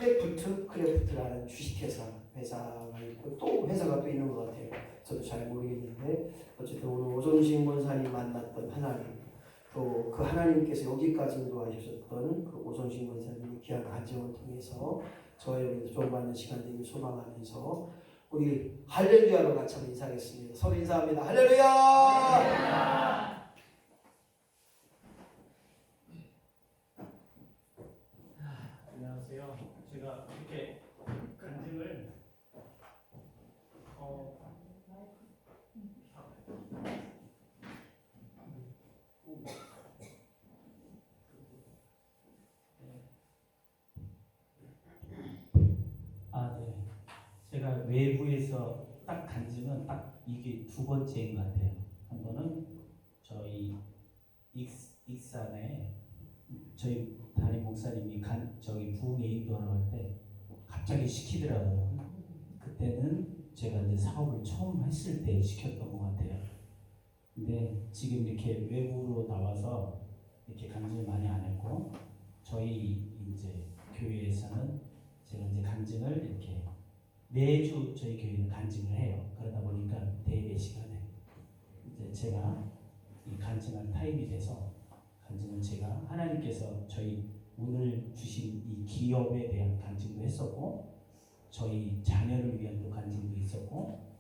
크래프트라는 회사가 있고 또 회사가 또 있는 것 같아요. 저도 잘 모르겠는데 어쨌든 오늘 오존식 원사님 만났던 하나님, 또 그 하나님께서 여기까지 인도하셨던 그 오존식 원사님의 귀한 간증을 통해서 저에게도 도움받는 시간 되길 소망하면서 우리 할렐루야로 같이 한번 인사하겠습니다. 서로 인사합니다. 할렐루야! 할렐루야! 안녕하세요. 제가 이렇게 간증을 네. 제가 외부에서 딱 간증은 딱 이게 두 번째인 것 같아요. 한 번은 저희 익산에 저희 담임 목사님이 저기 부흥회 인도하러 갈 때 갑자기 시키더라고요. 그때는 제가 이제 사업을 처음 했을 때 시켰던 것 같아요. 근데 지금 이렇게 외부로 나와서 이렇게 간증을 많이 안 했고, 저희 이제 교회에서는 제가 이제 간증을 이렇게 매주 저희 교회는 간증을 해요. 그러다 보니까 대회 시간에 이제 제가 이 간증할 타임이 돼서 간증은 제가 하나님께서 저희 오늘 주신 이 기업에 대한 간증도 했었고, 저희 자녀를 위한 또 간증도 있었고,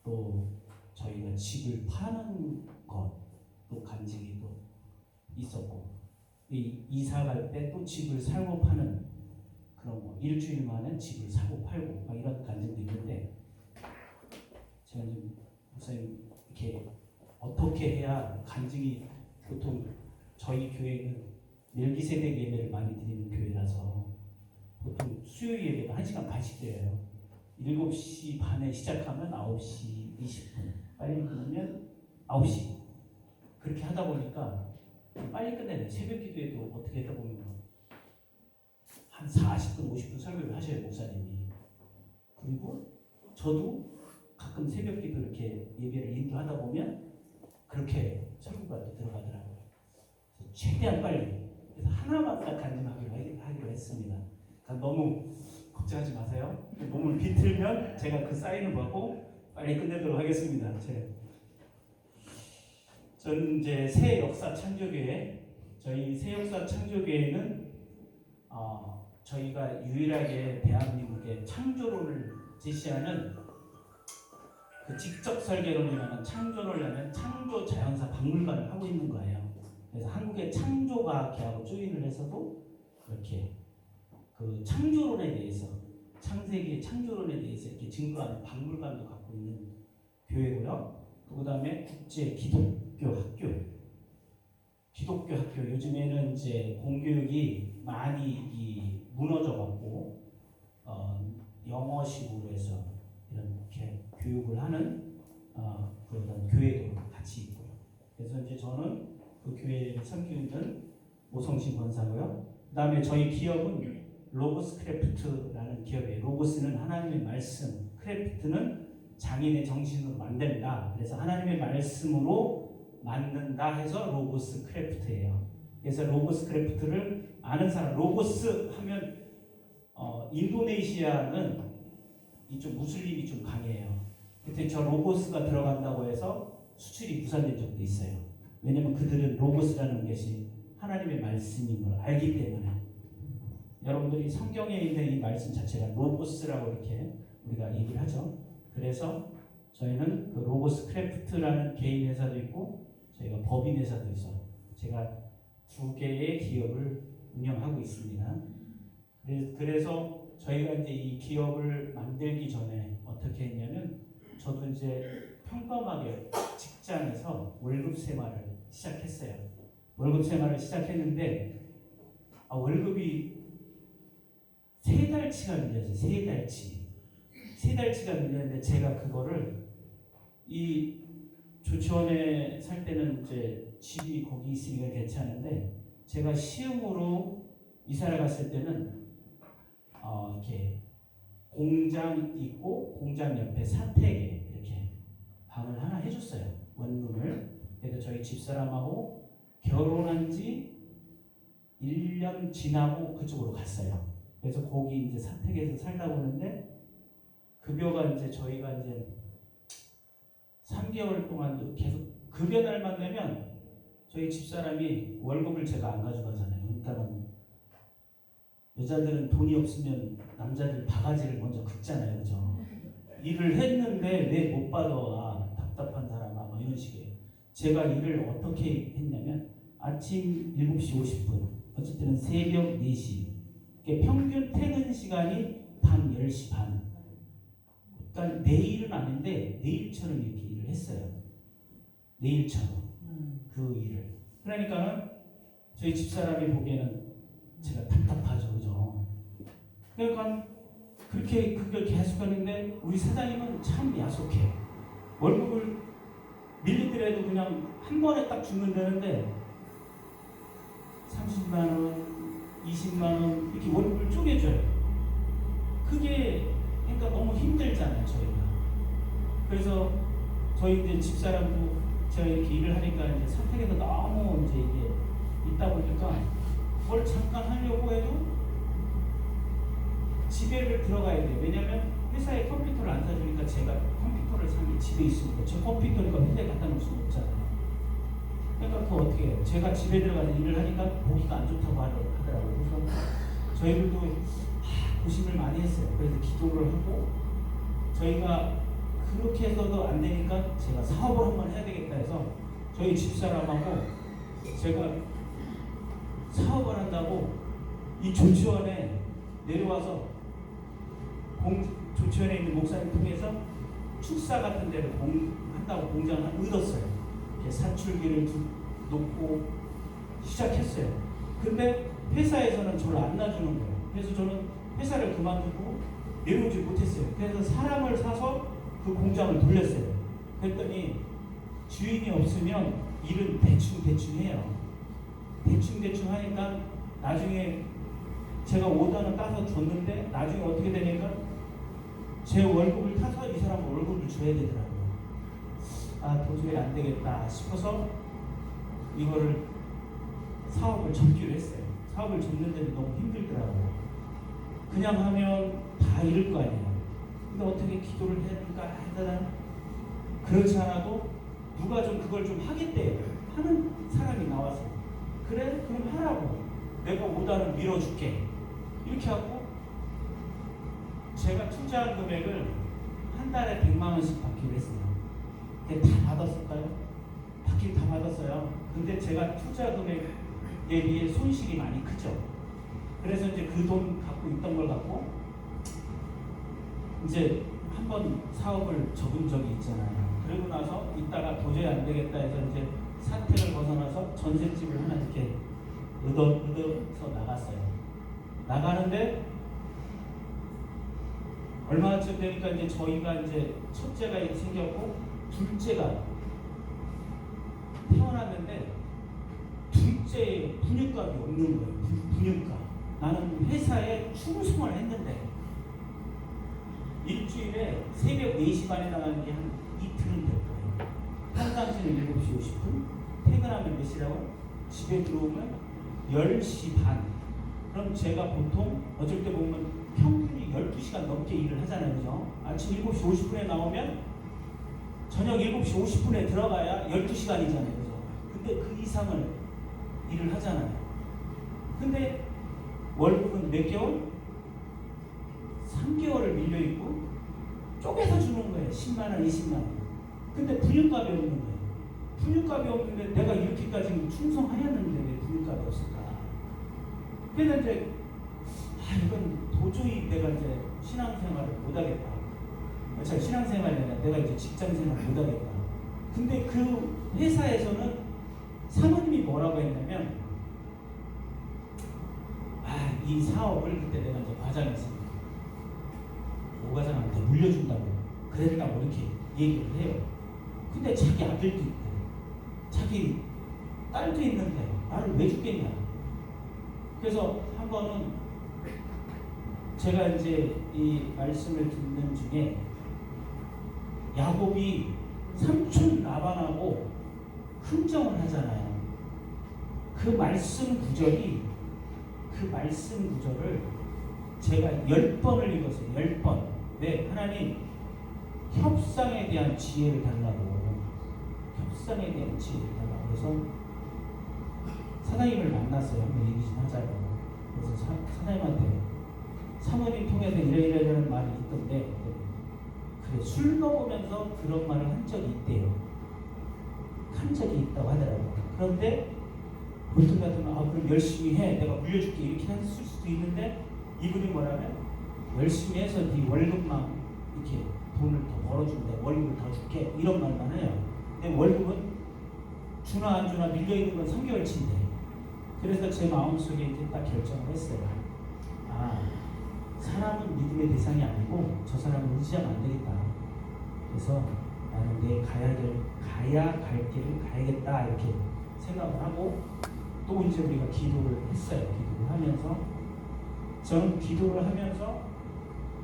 또 저희가 집을 파는 것도 간증이 또 있었고, 이사 갈 때 또 집을 사고 파는 그런 거, 일주일 만에 집을 사고 팔고 막 이런 간증도 있는데, 제가 지금 목사님 이렇게 어떻게 해야 간증이, 보통 저희 교회는 멜기세덱 예배를 많이 드리는 교회라서 보통 수요일 예배가 1시간 반씩 드려요. 7시 반에 시작하면 9시 20분, 빨리 끝내면 9시. 그렇게 하다 보니까 빨리 끝내는 새벽 기도에도 어떻게 하다 보면 한 40분, 50분 설교를 하셔요, 목사님이. 그리고 저도 가끔 새벽 기도 이렇게 예배를 인도하다 보면 그렇게 설교가 또 들어가더라고요. 최대한 빨리. 그래서 하나만 딱 간증하기로 했습니다. 그러니까 너무 걱정하지 마세요. 몸을 비틀면 제가 그 사인을 받고 빨리 끝내도록 하겠습니다. 저는 이제 새 역사 창조교회, 저희 새 역사 창조교회는 저희가 유일하게 대한민국의 창조론을 제시하는 그 직접 설계론이라는 창조론이라는 창조 자연사 박물관을 하고 있는 거예요. 그래서 한국의 창조과학회하고 조인을 해서도 이렇게 그 창조론에 대해서, 창세기의 창조론에 대해서 이렇게 증거하는 박물관도 갖고 있는 교회고요. 그 다음에 국제 기독교 학교, 요즘에는 이제 공교육이 많이 무너져갖고 영어식으로 해서 이렇게 교육을 하는 그런 교회도 같이 있고요. 그래서 이제 저는 그 교회를 섬기고 있는 오성신 권사고요. 그 다음에 저희 기업은 로고스 크래프트라는 기업이에요. 로고스는 하나님의 말씀, 크래프트는 장인의 정신으로 만든다. 그래서 하나님의 말씀으로 만든다 해서 로고스 크래프트예요. 그래서 로고스 크래프트를 아는 사람, 로고스 하면 인도네시아는 이쪽 무슬림이 좀 강해요. 그때 저 로고스가 들어간다고 해서 수출이 무산된 적도 있어요. 왜냐면 그들은 로고스라는 것이 하나님의 말씀인 걸 알기 때문에. 여러분들이 성경에 있는 이 말씀 자체가 로고스라고 이렇게 우리가 얘기를 하죠. 그래서 저희는 그 로고스 크래프트라는 개인 회사도 있고 저희가 법인 회사도 있어. 제가 2개의 기업을 운영하고 있습니다. 그래서 저희가 이제 이 기업을 만들기 전에 어떻게 했냐면, 저도 이제 평범하게 직장에서 월급 생활을 시작했어요. 월급 생활을 시작했는데 월급이 3달치가 밀렸어요. 3달치가 밀렸는데 제가 그거를 이 조치원에 살 때는 이제 집이 거기 있으니까 괜찮은데, 제가 시흥으로 이사를 갔을 때는 이렇게 공장 있고 공장 옆에 사택에 이렇게 방을 하나 해줬어요. 원룸을. 그래서 저희 집사람하고 결혼한 지 1년 지나고 그쪽으로 갔어요. 그래서 거기 이제 사택에서 살다 보는데 급여가 이제 저희가 이제 3개월 동안 계속 급여 날만 되면 저희 집사람이 월급을 제가 안 가져가잖아요. 그러니까는 여자들은 돈이 없으면 남자들 바가지를 먼저 긁잖아요, 그죠? 일을 했는데 왜 못 받아? 답답한 사람아, 뭐 이런 식이에요. 제가 일을 어떻게 했냐면 아침 7시 50분, 어쨌든 새벽 4시, 그러니까 평균 퇴근 시간이 밤 10시 반. 그러니까 내일은 아닌데 내일처럼 이렇게 일을 했어요. 내일처럼 그 일을. 그러니까는 저희 집사람이 보기에는 제가 답답하죠, 그죠? 그러니까 그렇게 그걸 계속 하는데 우리 사장님은 참 야속해. 월급을 밀리더라도 그냥 한 번에 딱 주면 되는데 30만 원, 20만 원 이렇게 월급을 쪼개줘요. 그게 그러니까 너무 힘들잖아요, 저희가. 그래서 저희 이제 집사람도 제가 이렇게 일을 하니까 이제 사택에서 너무 이제 이게 있다 보니까 뭘 잠깐 하려고 해도 집에를 들어가야 돼요. 왜냐면 회사에 컴퓨터를 안 사주니까 제가 컴퓨터를 산 게 집에 있으니까 제 컴퓨터니까 회사에 갖다 놓을 수는 없잖아요. 그러니까 그거 어떻게 해요? 제가 집에 들어가서 일을 하니까 보기가 안 좋다고 하더라고요. 그래서 저희들도 고심을 많이 했어요. 그래서 기도를 하고 저희가 그렇게 해서도 안 되니까 제가 사업을 한번 해야 되겠다 해서 저희 집사람하고 제가 사업을 한다고 이 조치원에 내려와서 조치원에 있는 목사님 통해서 축사 같은 데를 한다고 공장을 얻었어요. 이렇게 사출기를 놓고 시작했어요. 근데 회사에서는 저를 안 놔주는 거예요. 그래서 저는 회사를 그만두고 내려오지 못했어요. 그래서 사람을 사서 그 공장을 돌렸어요. 그랬더니 주인이 없으면 일은 대충 해요. 대충 하니까 나중에 제가 오더는 따서 줬는데 나중에 어떻게 되니까 제 월급을 타서 이 사람 월급을 줘야 되더라고요. 도저히 안 되겠다 싶어서 이거를 사업을 접기로 했어요. 사업을 접는데도 너무 힘들더라고요. 그냥 하면 다 잃을 거 아니에요. 근데 어떻게 기도를 해야 될까 하다가 그렇지 않아도 누가 좀 그걸 좀 하겠대요. 하는 사람이 나와서 그래? 그럼 하라고. 내가 오다는 밀어줄게. 이렇게 하고 제가 투자한 금액을 한 달에 100만 원씩 받기로 했어요. 다 받았을까요? 받긴 다 받았어요. 근데 제가 투자 금액에 비해 손실이 많이 크죠. 그래서 이제 그 돈 갖고 있던 걸 갖고 이제 한번 사업을 접은 적이 있잖아요. 그러고 나서 이따가 도저히 안 되겠다 해서 이제 사택을 벗어나서 전셋집을 하나 이렇게 얻어서 나갔어요. 나가는데 얼마쯤 되니까 이제 저희가 이제 첫째가 생겼고 둘째가 태어났는데 둘째 분유값이 없는 거예요. 분유값. 나는 회사에 충성을 했는데 일주일에 새벽 4시 반에 나가는 게 한 이틀은 될 거예요. 평상시는 7시 50분, 퇴근하면 몇 시라고? 집에 들어오면 10시 반. 그럼 제가 보통 어쩔 때 보면 평균이 12시간 넘게 일을 하잖아요. 그죠? 아침 7시 50분에 나오면 저녁 7시 50분에 들어가야 12시간이잖아요. 그죠? 근데 그 이상을 일을 하잖아요. 근데 월급은 몇 개월? 3개월을 밀려있고 쪼개서 주는 거예요. 10만 원, 20만 원. 근데 분유값이 없는 거예요. 분유값이 없는데 내가 이렇게까지 충성하였는데 왜 분유값이 없을까? 그래서 이제 이건 도저히 내가 이제 신앙생활을 못하겠다. 신앙생활이 아니라 내가 이제 직장생활을 못하겠다. 근데 그 회사에서는 사모님이 뭐라고 했냐면 이 사업을 그때 내가 이제 과장했습니다. 오과장한테 물려준다고 그랬다고 이렇게 얘기를 해요. 근데 자기 아들도 있고 자기 딸도 있는데 나를 왜 죽겠냐. 그래서 한 번은 제가 이제 이 말씀을 듣는 중에 야곱이 삼촌 라반하고 흥정을 하잖아요. 그 말씀 구절을 제가 10번을 읽었어요. 10번. 왜? 하나님 협상에 대한 지혜를 달라고. 협상에 대한 지혜를 달라고. 그래서 사장님을 만났어요. 한번 얘기 좀 하자고. 그래서 사장님한테 사모님 통해서 이래이래라는 말이 있던데, 그래, 술 먹으면서 그런 말을 한 적이 있대요. 한 적이 있다고 하더라고요. 그런데 보통 같으면 그럼 열심히 해, 내가 물려줄게 이렇게 했을 수도 있는데, 이분이 뭐라면 열심히 해서 네 월급만 이렇게 돈을 더 벌어준다, 월급을 더 줄게 이런 말만 해요. 근데 월급은 주나 안 주나 밀려있는 건 3개월치인데. 그래서 제 마음속에 이제 딱 결정을 했어요. 사람은 믿음의 대상이 아니고 저 사람을 의지하면 안 되겠다. 그래서 나는 내 가야 갈 길을 가야겠다 이렇게 생각을 하고, 또 이제 우리가 기도를 했어요. 기도를 하면서 저는 기도를 하면서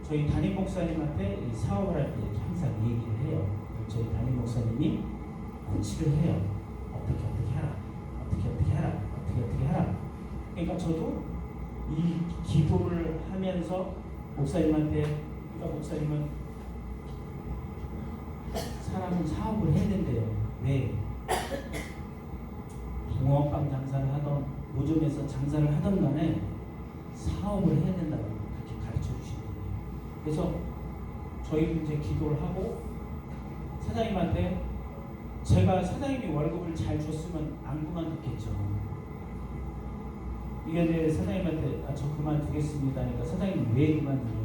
저희 담임 목사님한테 이 사업을 할 때 항상 얘기를 해요. 저희 담임 목사님이 코치를 해요. 어떻게 하라, 어떻게 하라. 그러니까 저도 이 기도를 하면서 목사님한테, 그러니까 목사님은 사람은 사업을 해야 된대요. 왜? 붕어빵 장사를 하던, 노점에서 장사를 하던 간에 사업을 해야 된다고 그렇게 가르쳐 주시거든요. 그래서 저희도 이제 기도를 하고 사장님한테, 제가 사장님이 월급을 잘 줬으면 안 그만뒀겠죠. 이게 이제 사장님한테 저 그만두겠습니다 하니까 사장님이 왜 그만두냐.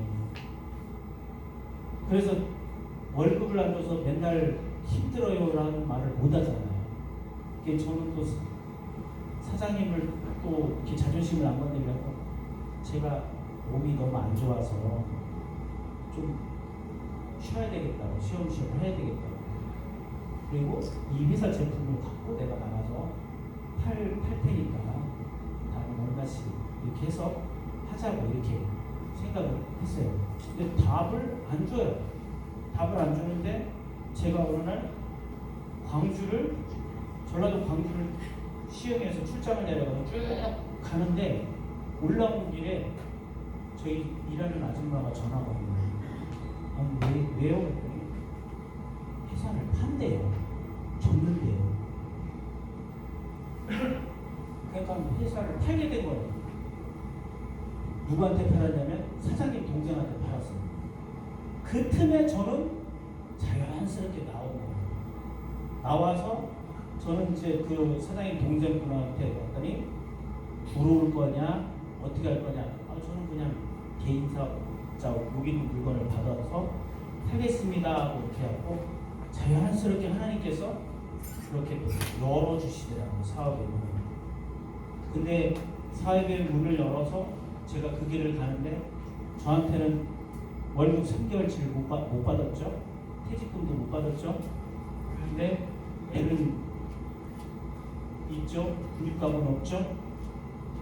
그래서 월급을 안 줘서 맨날 힘들어요라는 말을 못 하잖아요. 이게 저는 또 사장님을 또 이렇게 자존심을 안 건드리려고, 제가 몸이 너무 안 좋아서 좀 쉬어야 되겠다고, 쉬엄쉬엄 해야 되겠다고. 그리고 이 회사 제품을 갖고 내가 나가서 팔 테니까 다음에 얼마씩 이렇게 해서 하자고 이렇게 생각을 했어요. 근데 답을 안 줘요. 답을 안 주는데 제가 어느 날 전라도 광주를 시흥에서 출장을 내려가서 쭉 가는데 올라오는 길에 저희 일하는 아줌마가 전화가 오는 거예요. 왜요? 그랬더니 회사를 판대요. 줬는데요. 그러니까 회사를 팔게 된 거예요. 누구한테 팔았냐면 사장님 동생한테 팔았어요. 그 틈에 저는 자연스럽게 나온 거예요. 나와서 저는 이제 그 사장님 동생분한테 갔더니 들어올 거냐 어떻게 할 거냐. 저는 그냥 개인 사업자 여기 있는 물건을 받아서 하겠습니다 하고 이렇게 하고, 자연스럽게 하나님께서 그렇게 열어주시더라고요. 사업의 문을. 근데 사업의 문을 열어서 제가 그 길을 가는데 저한테는 월급 3개월치를 못 받았죠. 퇴직금도 못 받았죠. 근데 애는 있죠. 국립값은 없죠.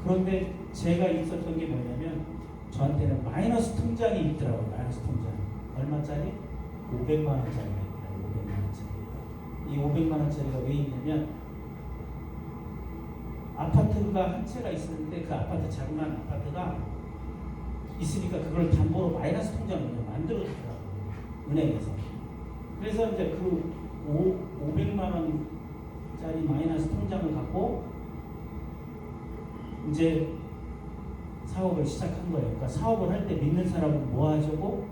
그런데 제가 있었던 게 뭐냐면 저한테는 마이너스 통장이 있더라고요. 마이너스 통장. 얼마짜리? 500만 원짜리가 있더라고요. 500만 원짜리. 이 500만 원짜리가 왜 있냐면 아파트가 한 채가 있었는데 그 아파트, 자그마한 아파트가 있으니까 그걸 담보로 마이너스 통장을 만들어주더라고요. 은행에서. 그래서 이제 그 500만 원짜리 마이너스 통장을 갖고 이제 사업을 시작한 거예요. 그러니까 사업을 할 때 믿는 사람은 뭐 하자고?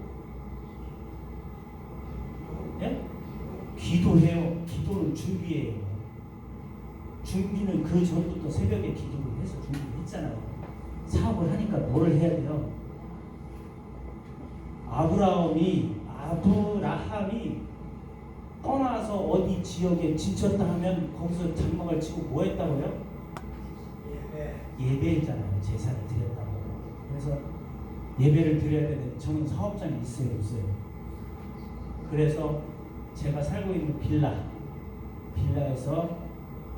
예? 기도해요. 기도는 준비해요. 준비는 그 전부터 새벽에 기도를 해서 준비를 했잖아요. 사업을 하니까 뭐를 해야 돼요? 아브라함이 떠나서 어디 지역에 지쳤다 하면 거기서 장막을 치고 뭐 했다고요? 예배했잖아요. 제사를 드렸다고. 그래서 예배를 드려야 되는데 저는 사업장이 있어요, 없어요? 그래서 제가 살고 있는 빌라에서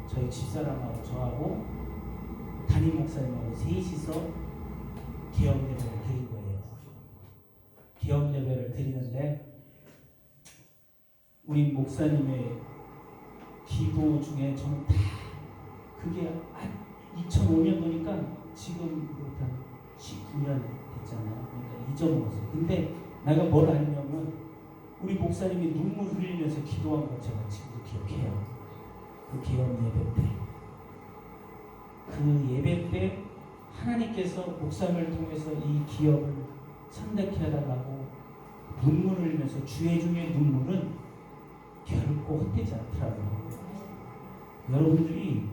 저희 집사람하고 저하고 담임 목사님하고 셋이서 개업 예배를 드린 거예요. 개업 예배를 드리는데 우리 목사님의 기도 중에 저는 다 그게 2005년도니까 지금 19년 됐잖아요. 그러니까 잊어먹었어요. 근데 내가 뭘 알냐면 우리 목사님이 눈물 흘리면서 기도한 거 제가 지금도 기억해요. 그 개업 예배 때. 그 예배 때 하나님께서 목사님을 통해서 이 기업을 창대케 해달라고 눈물을 흘리면서 주의 중에 눈물은 결코 헛되지 않더라고요. 여러분들이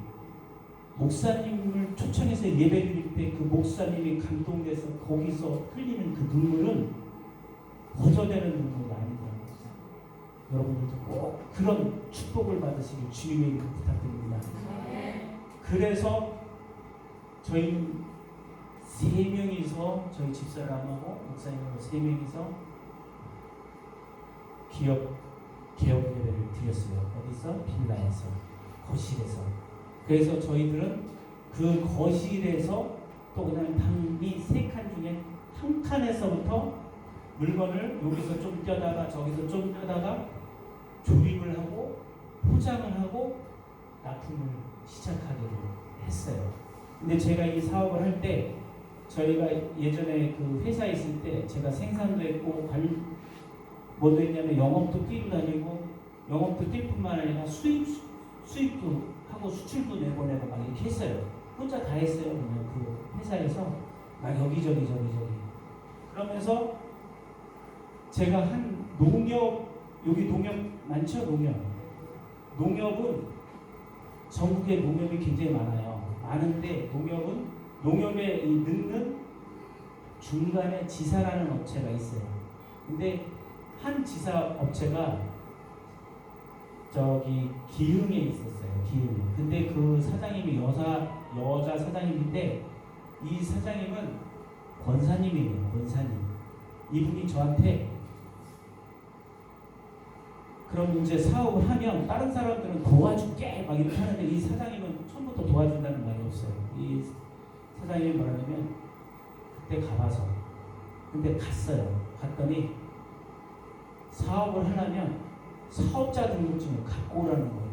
목사님을 초청해서 예배 드릴 때 그 목사님이 감동돼서 거기서 흘리는 그 눈물은 거저되는 눈물이 아니더라고요. 여러분들도 꼭 그런 축복을 받으시길 주님의 이름 부탁드립니다. 그래서 저희는 3명이서 저희 집사람하고 목사님하고 3명이서 개업 예배를 드렸어요. 어디서? 빌라에서, 거실에서. 그래서 저희들은 그 거실에서 또 그다음에 방이 3칸 중에 한 칸에서부터 물건을 여기서 좀 떼다가 저기서 좀 떼다가 조립을 하고 포장을 하고 납품을 시작하기로 했어요. 근데 제가 이 사업을 할 때 저희가 예전에 그 회사에 있을 때 제가 생산도 했고 뭐도 했냐면 영업도 뛰고 다니고 영업도 뛸 뿐만 아니라 수입도 하고 수출도 내보내고 막 이렇게 했어요. 혼자 다 했어요. 그냥 그 회사에서 막 여기저기 그러면서 제가 한 농협, 여기 농협 많죠? 농협은 전국에 농협이 굉장히 많아요. 많은데 농협에 넣는 중간에 지사라는 업체가 있어요. 근데 한 지사 업체가 저기 기흥에 있었어요. 기흥에. 근데 그 사장님이 여자 사장님인데 이 사장님은 권사님이에요. 권사님. 이분이 저한테 그럼 이제 사업을 하면 다른 사람들은 도와줄게 막 이렇게 하는데 이 사장님은 처음부터 도와준다는 말이 없어요. 이 사장님이 뭐라냐면 그때 가봐서 근데 갔더니 사업을 하려면 사업자 등록증을 갖고 오라는 거예요.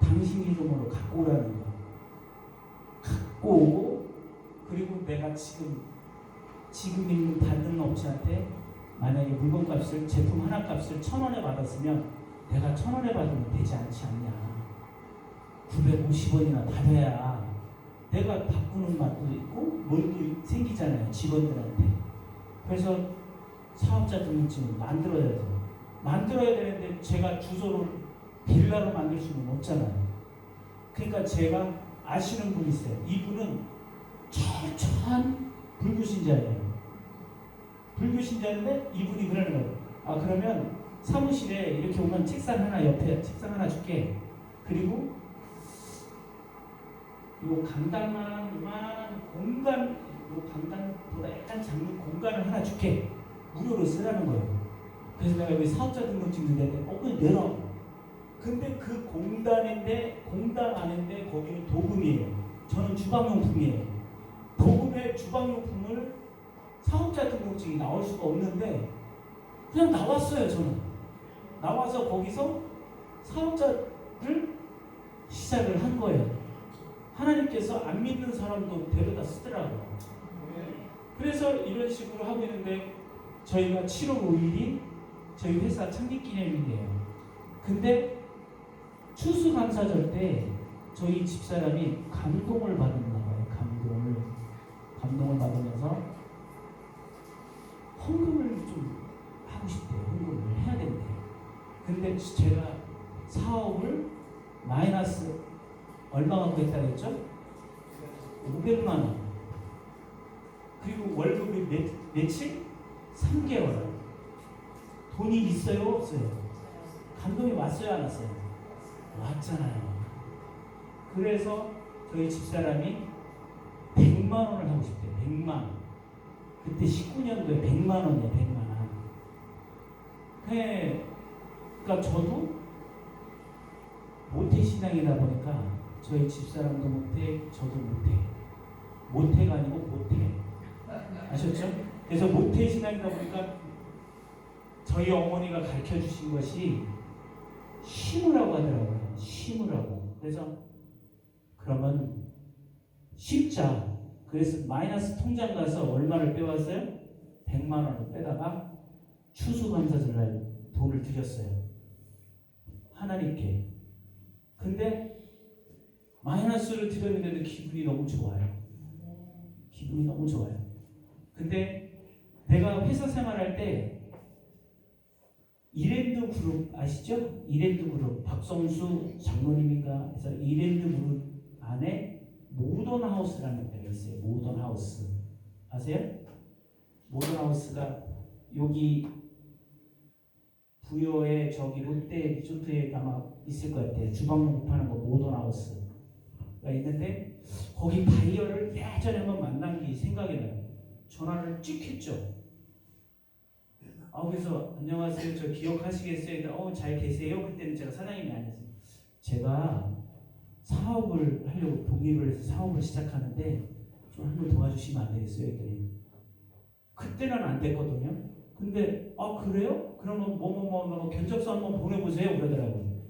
당신 이름으로 갖고 오라는 거예요. 갖고 오고 그리고 내가 지금 있는 다른 업체한테 만약에 물건값을 제품 하나 값을 1,000원에 받았으면 내가 1,000원에 받으면 되지 않지 않냐. 950원이나 받아야 내가 바꾸는 맛도 있고 뭔도 생기잖아요. 직원들한테. 그래서 사업자 등록증을 만들어야 되는데 제가 주소를 빌라로 만들 수는 없잖아요. 그러니까 제가 아시는 분이 있어요. 이분은 철저한 불교신자예요. 불교신자인데 이분이 그러는 거예요. 그러면 사무실에 이렇게 오면 책상 하나 줄게. 그리고 요 강당만 이만한 공간, 요 강당보다 약간 작은 공간을 하나 줄게. 무료로 쓰라는 거예요. 그래서 내가 여기 사업자 등록증 있는데 그냥 내라. 근데 그 공단 안인데 거기는 도금이에요. 저는 주방용품이에요. 도금의 주방용품을 사업자 등록증이 나올 수가 없는데 그냥 나왔어요. 저는 나와서 거기서 사업자를 시작을 한 거예요. 하나님께서 안 믿는 사람도 데려다 쓰더라고요. 그래서 이런 식으로 하고 있는데 저희가 7월 5일이 저희 회사 창립기념일이에요. 근데 추수감사절 때 저희 집사람이 감동을 받았나 봐요. 감동을 받으면서 헌금을 좀 하고 싶대요. 헌금을 해야 된대요. 근데 제가 사업을 마이너스 얼마 갖고 있다 그랬죠? 500만 원. 그리고 월급이 며칠? 3개월. 돈이 있어요? 없어요? 감동이 왔어요? 안 왔어요? 왔잖아요. 그래서 저희 집사람이 100만 원을 하고 싶대요. 100만 원. 그때 19년도에 100만 원이에요. 100만 원. 그러니까 저도 모태신앙이다 보니까 저희 집사람도 못해, 저도 못해. 못해가 아니고 못해. 아셨죠? 그래서 모태신앙이다 보니까 저희 어머니가 가르쳐 주신 것이 심으라고 하더라고요. 심으라고. 그래서 그러면 심자. 그래서 마이너스 통장 가서 얼마를 빼왔어요? 100만 원을 빼다가 추수감사절날 돈을 드렸어요. 하나님께. 근데 마이너스를 드렸는데도 기분이 너무 좋아요. 기분이 너무 좋아요. 근데 내가 회사 생활할 때 이랜드 그룹 아시죠? 이랜드 그룹 박성수 장로님인가 해서 이랜드 그룹 안에 모던하우스라는 데가 있어요. 모던하우스 아세요? 모던하우스가 여기 부여에 저기 롯데 리조트에 아마 있을 것 같아요. 주방용 파는 거 모던하우스가 있는데 거기 바이어를 예전에 한번 만난 게 생각이 나요. 전화를 쭉 했죠. 그래서 안녕하세요. 저 기억하시겠어요? 잘 계세요? 그때는 제가 사장님이 아니었어요. 제가 사업을 하려고 독립을 해서 사업을 시작하는데 좀 한번 도와주시면 안 되겠어요? 했더니 그때는 안 됐거든요. 근데 그래요? 그러면 뭐 견적서 한번 보내보세요 그러더라고요.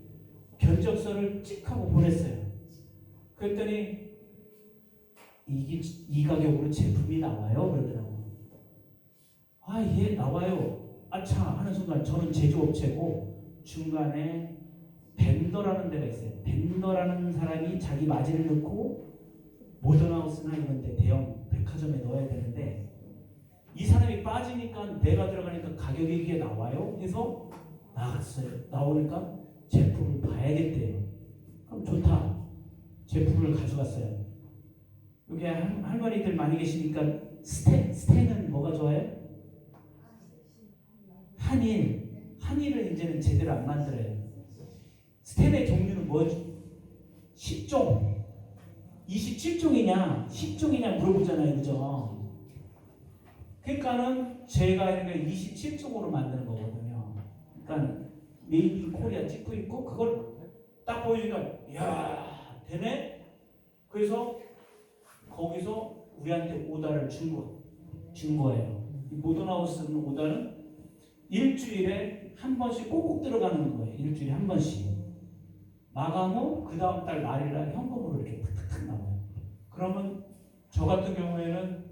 견적서를 찍 하고 보냈어요. 그랬더니 이 가격으로 제품이 나와요 그러더라고요. 예 나와요. 아차 하는 순간 저는 제조업체고 중간에 벤더라는 데가 있어요. 벤더라는 사람이 자기 마진을 넣고 모던하우스나 이런 데 대형 백화점에 넣어야 되는데 이 사람이 빠지니까 내가 들어가니까 가격이 이게 나와요. 그래서 나갔어요. 나오니까 제품을 봐야겠대요. 그럼 좋다. 제품을 가져갔어요. 여기 할머니들 많이 계시니까 스텐은 뭐가 좋아요? 한일을 이제는 제대로 안 만들어요. 스텐의 종류는 뭐지? 10종 27종이냐 10종이냐 물어보잖아요. 그죠? 그러니까는 제가 27종으로 만드는 거거든요. 그러니까 메이드 인 코리아 찍고 있고 그걸 딱 보여주니까 이야 되네? 그래서 거기서 우리한테 오다를 준 거예요. 이 모던하우스는 오다는 일주일에 한 번씩 꼭꼭 들어가는 거예요. 일주일에 한 번씩. 마감 후 그 다음 달 말일날 현금으로 이렇게 탁탁탁 나와요. 그러면 저 같은 경우에는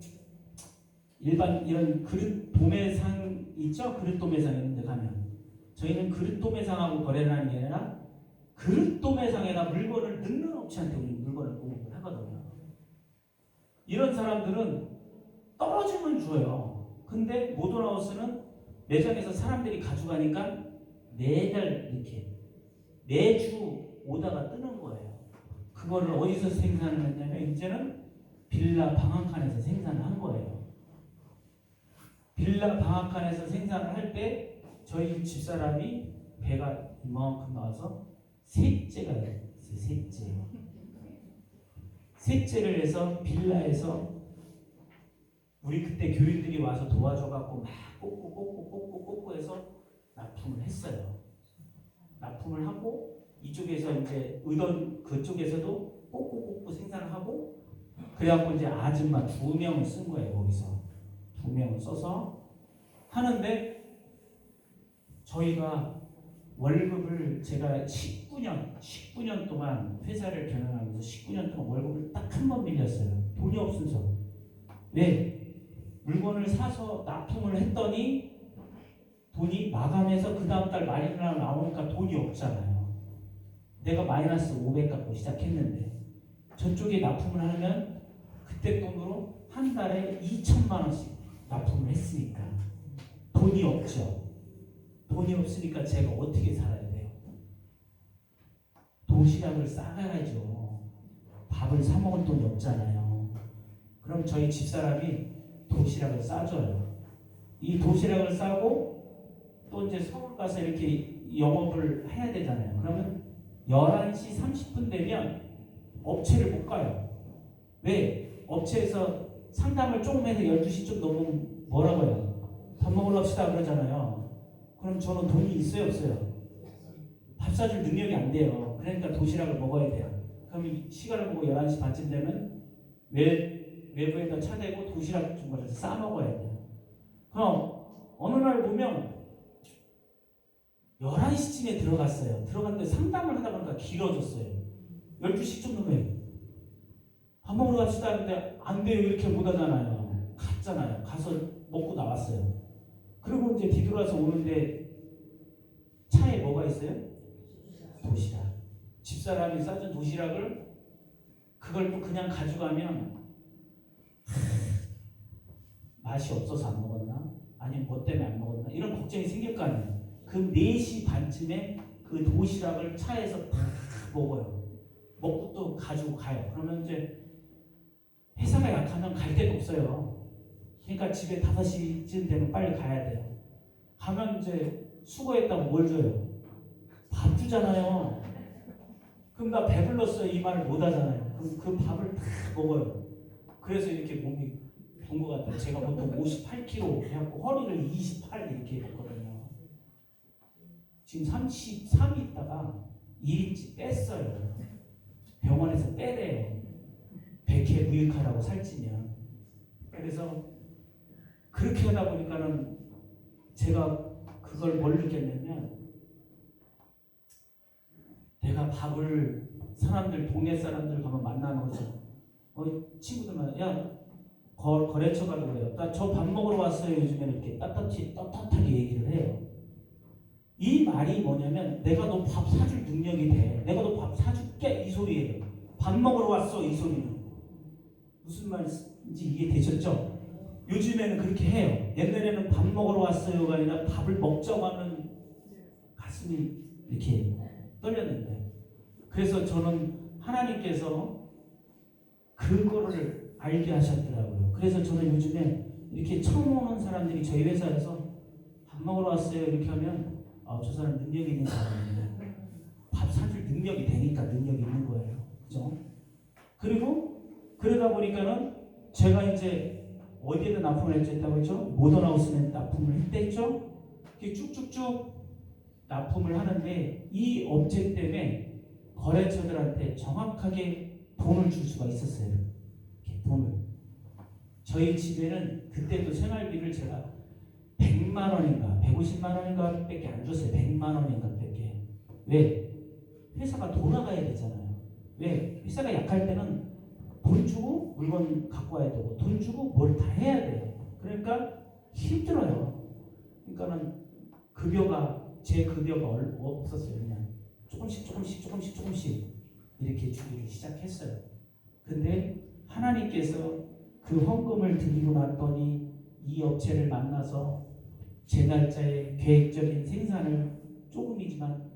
일반 이런 그릇 도매상 있죠? 그릇 도매상 이런 데 가면 저희는 그릇 도매상하고 거래를 하는 게 아니라 그릇 도매상에다 물건을 넣는 업체한테 우리 물건을 공급을 하거든요. 이런 사람들은 떨어지면 줘요. 근데 모던하우스는 매장에서 사람들이 가져가니까 매달 이렇게 매주 오다가 뜨는 거예요. 그거를 어디서 생산을 했냐면 이제는 빌라 방앗간에서 생산을 한 거예요. 빌라 방앗간에서 생산을 할 때 저희 집사람이 배가 이만큼 나와서 셋째가 있어요. 셋째를 해서 빌라에서 우리 그때 교인들이 와서 도와줘갖고 막 꽂고 해서 납품을 했어요. 납품을 하고 이쪽에서 이제 의던 그쪽에서도 꽂고 생산을 하고 그래갖고 이제 아줌마 2명을 쓴 거예요. 거기서 2명을 써서 하는데 저희가 월급을 제가 19년 동안 회사를 경영하면서 19년 동안 월급을 딱 한 번 밀렸어요. 돈이 없어서. 왜? 물건을 사서 납품을 했더니 돈이 마감해서 그 다음 달 말일날 나오니까 돈이 없잖아요. 내가 마이너스 500 갖고 시작했는데 저쪽에 납품을 하면 그때 돈으로 한 달에 2천만 원씩 납품을 했으니까 돈이 없죠. 돈이 없으니까 제가 어떻게 살아야 돼요? 도시락을 싸가야죠. 밥을 사 먹을 돈이 없잖아요. 그럼 저희 집사람이 도시락을 싸줘요. 이 도시락을 싸고 또 이제 서울 가서 이렇게 영업을 해야 되잖아요. 그러면 11시 30분 되면 업체를 못 가요. 왜? 업체에서 상담을 조금 해서 12시 좀 넘으면 뭐라고 해요? 밥 먹으러 갑시다 그러잖아요. 그럼 저는 돈이 있어요 없어요? 밥 사줄 능력이 안 돼요. 그러니까 도시락을 먹어야 돼요. 그럼 시간을 보고 11시 반쯤 되면 외부에다 차대고 도시락 좀 가져서 싸 먹어야 돼요. 그럼 어느 날 보면 11시쯤에 들어갔어요. 들어갔는데 상담을 하다 보니까 길어졌어요. 12시쯤 되면 밥 먹으러 갑시다 하는데 안 돼요. 이렇게 못 하잖아요. 갔잖아요. 가서 먹고 나왔어요. 그리고 이제 뒤돌아서 오는데 차에 뭐가 있어요? 도시락. 집사람이 싸준 도시락을 그걸 또 그냥 가져가면 맛이 없어서 안 먹었나? 아니면 뭐 때문에 안 먹었나? 이런 걱정이 생길 거 아니에요. 그 4시 반쯤에 그 도시락을 차에서 다 먹어요. 먹고 또 가지고 가요. 그러면 이제 회사가 약하면 갈 데가 없어요. 그러니까 집에 5시쯤 되면 빨리 가야 돼요. 가면 이제 수고했다고 뭘 줘요? 밥 주잖아요. 그럼 나 배불렀어요. 이 말을 못 하잖아요. 그럼 그 밥을 다 먹어요. 그래서 이렇게 몸이 본 것 같아요. 제가 보통 58kg 해갖고 허리를 28 이렇게 했거든요. 지금 33이 있다가 1인치 뺐어요. 병원에서 빼래요. 백해 무익하라고 살찌면. 그래서 그렇게 하다 보니까는 제가 그걸 뭘 느꼈냐면 내가 밥을 사람들 동네 사람들 가면 만나는 거죠. 친구들만 야 거래처 가도 그래요. 나 저 밥 먹으러 왔어요. 요즘에는 이렇게 떳떳하게 얘기를 해요. 이 말이 뭐냐면 내가 너 밥 사줄 능력이 돼. 내가 너 밥 사줄게 이 소리예요. 밥 먹으러 왔어 이 소리는. 무슨 말인지 이해되셨죠? 요즘에는 그렇게 해요. 옛날에는 밥 먹으러 왔어요가 아니라 밥을 먹자고 하면 가슴이 이렇게 떨렸는데 그래서 저는 하나님께서 그거를 알게 하셨더라고요. 그래서 저는 요즘에 이렇게 처음 오는 사람들이 저희 회사에서 밥 먹으러 왔어요 이렇게 하면 저 사람 능력이 있는 사람이에요. 밥 사줄 능력이 되니까 능력이 있는 거예요. 그죠? 그리고 그러다 보니까는 제가 이제 어디에다 납품을 했다고 했죠? 모던하우스에 납품을 했댔죠? 이렇게 쭉쭉쭉 납품을 하는데 이 업체 때문에 거래처들한테 정확하게 돈을 줄 수가 있었어요. 이렇게 돈을. 저희 집에는 그때도 생활비를 제가 100만 원인가 150만 원인가 밖에 안 줬어요. 100만 원인가 밖에. 왜? 회사가 돌아가야 되잖아요. 왜? 회사가 약할 때는 돈 주고 물건 갖고 와야 되고 돈 주고 뭘 다 해야 돼요. 그러니까 힘들어요. 그러니까는 제 급여가 없었어요. 그냥 조금씩 이렇게 주기를 시작했어요. 근데 하나님께서 그 헌금을 드리고 났더니 이 업체를 만나서 제 날짜에 계획적인 생산을 조금이지만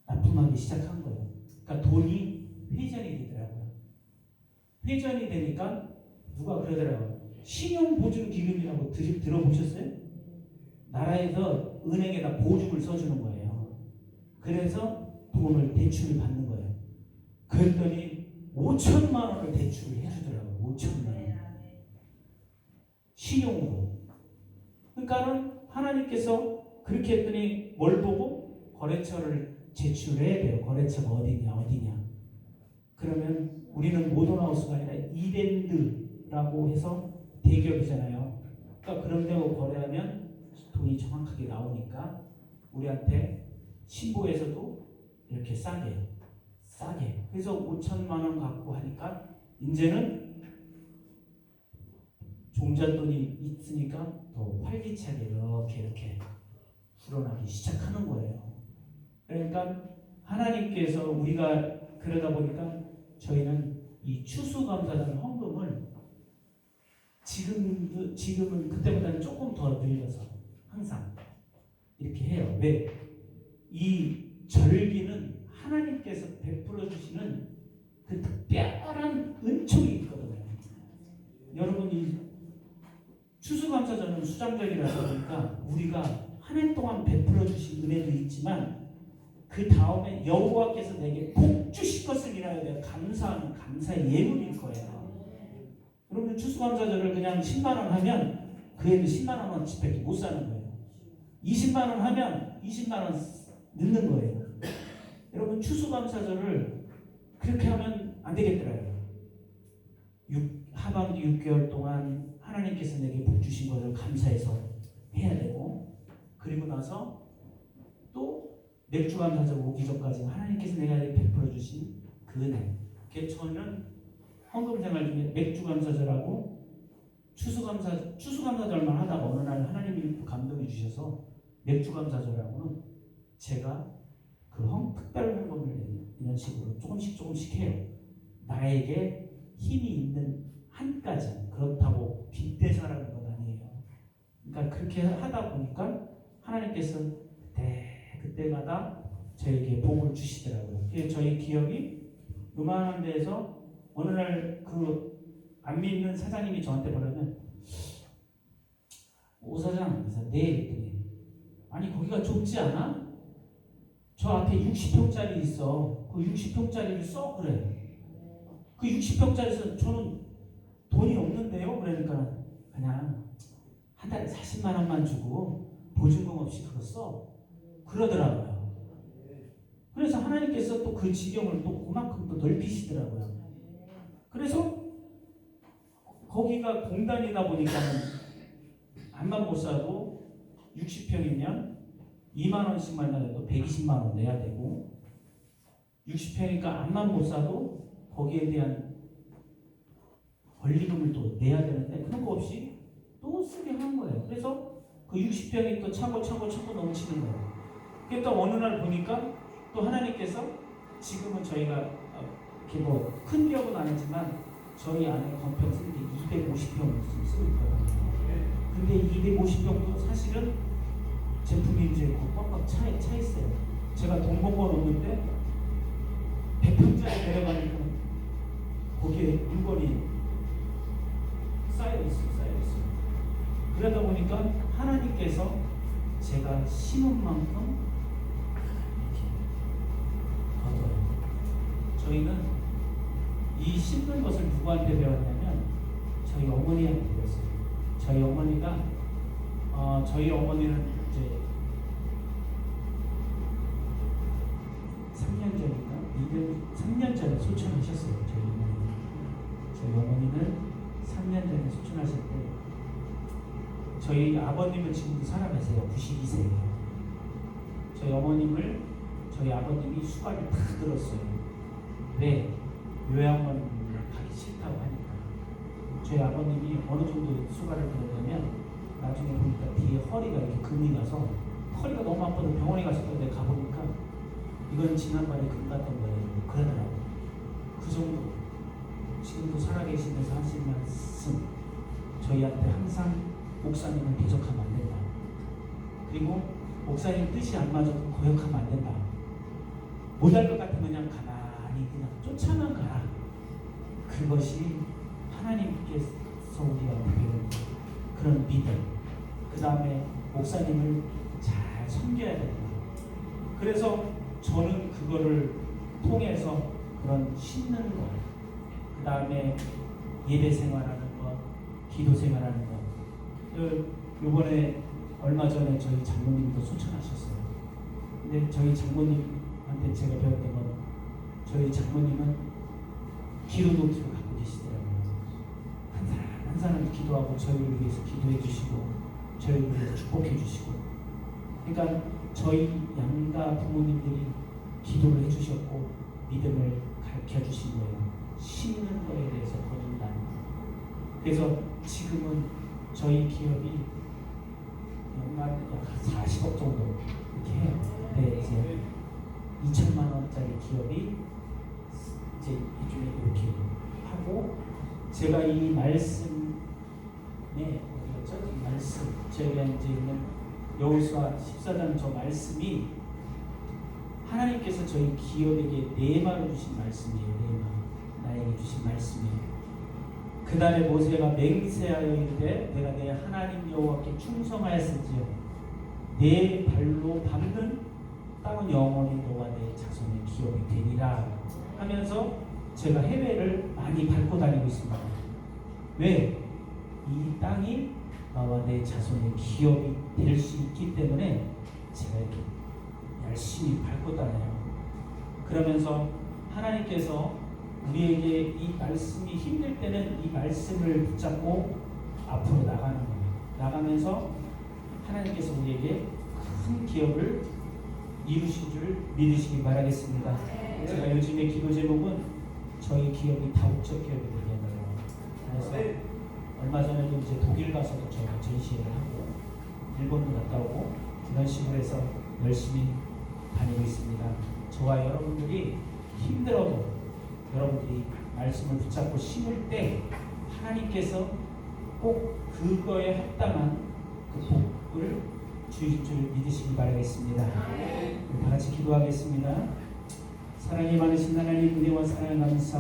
납품하기 시작한 거예요. 그러니까 돈이 회전이 되더라고요. 회전이 되니까 누가 그러더라고요. 신용보증기금이라고 들어보셨어요? 나라에서 은행에다 보증을 써주는 거예요. 그래서 돈을 대출을 받는 거예요. 그랬더니 5천만 원을 대출을 해주더라고요. 5천만 원. 신용으로. 그러니까는 하나님께서 그렇게 했더니 뭘 보고 거래처를 제출해야 돼요. 거래처가 어디냐. 그러면 우리는 모던하우스가 아니라 이랜드라고 해서 대기업이잖아요. 그러니까 그런 데고 거래하면 돈이 정확하게 나오니까 우리한테 신고에서도 이렇게 싸게. 그래서 5천만 원 갖고 하니까 이제는 종잣돈이 있으니까 더 활기차게 이렇게 불어나기 시작하는 거예요. 그러니까 하나님께서 우리가 그러다 보니까 저희는 이 추수감사절 헌금을 지금은 그때보다는 조금 더 늘려서 항상 이렇게 해요. 왜? 이 절기는 하나님께서 베풀어 주시는 그 특별한 은총이 있거든요. 여러분이 추수감사절은 수장절이라서 그러니까 우리가 한 해 동안 베풀어 주신 은혜도 있지만 그 다음에 여호와께서 내게 복 주실 것을 인하여 내가 감사하는 감사의 예물일 거예요. 여러분 추수감사절을 그냥 10만 원 하면 그 애도 10만 원어치밖에 못 사는 거예요. 20만 원 하면 20만 원 넣는 거예요. 여러분 추수감사절을 그렇게 하면 안 되겠더라고요. 하반기 6개월 동안 하나님께서 내게 복 주신 것을 감사해서 해야 되고 그리고 나서 또 맥주감사절 오기 전까지 하나님께서 내가 베풀어 주신 그 은혜. 저는 헌금 생활 중에 맥주 감사절하고 추수감사절만 하다가 어느 날 하나님이 감동해 주셔서 맥주 감사절하고는 제가 그 특별 헌금을 이런 식으로 조금씩 해요. 나에게 힘이 있는 한까지. 그렇다고 빚대서 하라는 건 아니에요. 그러니까 그렇게 하다 보니까 하나님께서 그때마다 저에게 복을 주시더라고요. 저희 기업이 요만한 데에서 어느 날 그 안 믿는 사장님이 저한테 뭐라면, 오 사장, 그래서 네 그랬더니, 아니 거기가 좁지 않아? 저 앞에 60평짜리 있어. 그 60평짜리를 써 그래. 그 60평짜리에서 저는 돈이 없는데요. 그러니까 그냥 한 달에 40만 원만 주고 보증금 없이 그거 써. 그러더라고요. 그래서 하나님께서 또 그 지경을 또 그만큼 또 넓히시더라고요. 그래서 거기가 공단이다 보니까는 암만 못 사도 60평이면 2만 원씩만 나도 120만 원 내야 되고, 60평이니까 암만 못 사도 거기에 대한 권리금을 또 내야 되는데 그런 거 없이 또 쓰게 한 거예요. 그래서 그 60평이 또 차고 넘치는 거예요. 그러니까 어느 날 보니까 또 하나님께서 지금은 저희가 이렇게 뭐 큰 기업은 아니지만 저희 안에 건평 쓰는 게 250평을 쓰고 있거든요. 근데 250평도 사실은 제품이 이제 꽉꽉 차 있어요. 제가 돈 먹어 놓는데 100평짜리 내려가니까 거기에 물건이 쌓여 있어요. 그러다 보니까 하나님께서 제가 심은 만큼 이렇게 거둬요. 저희는 이 심는 것을 누구한테 배웠냐면 저희 어머니한테 배웠어요. 저희 어머니가 저희 어머니는 이제 3년 전에 소천하셨어요. 저희 어머니는 3년 전에 소천하실 때 저희 아버님은 지금도 살아계세요. 92세예요. 저희 아버님이 수가를 다 들었어요. 왜? 요양원을 가기 싫다고 하니까. 저희 아버님이 어느 정도 수가를 들었냐면 나중에 보니까 뒤에 허리가 이렇게 금이 가서 허리가 너무 아파서 병원에 가셨는데 가보니까 이건 지난번에 금 갔던 거예요. 그러더라고요. 그 정도. 지금도 살아계시면서 하신 말씀, 저희한테 항상 목사님을 대적하면 안 된다. 그리고 목사님 뜻이 안 맞아도 거역하면 안 된다. 못할 것 같으면 그냥 가만히 그냥 쫓아만 가라. 그것이 하나님께서 우리한테 배운 그런 믿음. 그 다음에 목사님을 잘 섬겨야 된다. 그래서 저는 그거를 통해서 그런 신는 것, 그 다음에 예배 생활하는 것, 기도 생활하는 것. 요번에 얼마 전에 저희 장모님도 소천하셨어요. 근데 저희 장모님한테 제가 배웠던 건, 저희 장모님은 기도 노트를 갖고 계시더라고요. 한 사람 기도하고 저희를 위해서 기도해 주시고 저희를 위해서 축복해 주시고. 그러니까 저희 양가 부모님들이 기도를 해주셨고 믿음을 가르쳐 주신 거예요. 심는 거에 대해서 거둔다는 거. 그래서 지금은 저희 기업이 연간 약 40억 정도 이렇게 해요. 네, 이제 2천만 원짜리 기업이 이제 이쪽에 이렇게 하고, 제가 이 말씀에 어디였죠? 이 말씀 저희가 이제 있는 여호수아 14장 저 말씀이 하나님께서 저희 기업에게 네마로 주신 말씀이에요. 네마, 나에게 주신 말씀이에요. 그날에 모세가 맹세하여 이르되 내가 내 하나님 여호와께 충성하였을지어 내 발로 밟는 땅은 영원히 너와 내 자손의 기업이 되리라 하면서 제가 해외를 많이 밟고 다니고 있습니다. 왜? 이 땅이 나와 내 자손의 기업이 될 수 있기 때문에 제가 이렇게 열심히 밟고 다녀요. 그러면서 하나님께서 우리에게 이 말씀이 힘들 때는 이 말씀을 붙잡고 앞으로 나가는 거예요. 나가면서 하나님께서 우리에게 큰 기업을 이루신 줄 믿으시기 바라겠습니다. 제가 요즘에 기도 제목은 저희 기업이 다국적 기업이 되길 그래서 얼마 전에도 이제 독일 가서도 저희 전시회를 하고 일본도 갔다 오고 이런 식으로 해서 열심히 다니고 있습니다. 저와 여러분들이 힘들어도 여러분들이 말씀을 붙잡고 심을 때 하나님께서 꼭 그거에 합당한 그 복을 주실 줄 믿으시기 바라겠습니다. 우리 다 같이 기도하겠습니다. 사랑이 많으신 하나님, 은혜와 사랑을 감사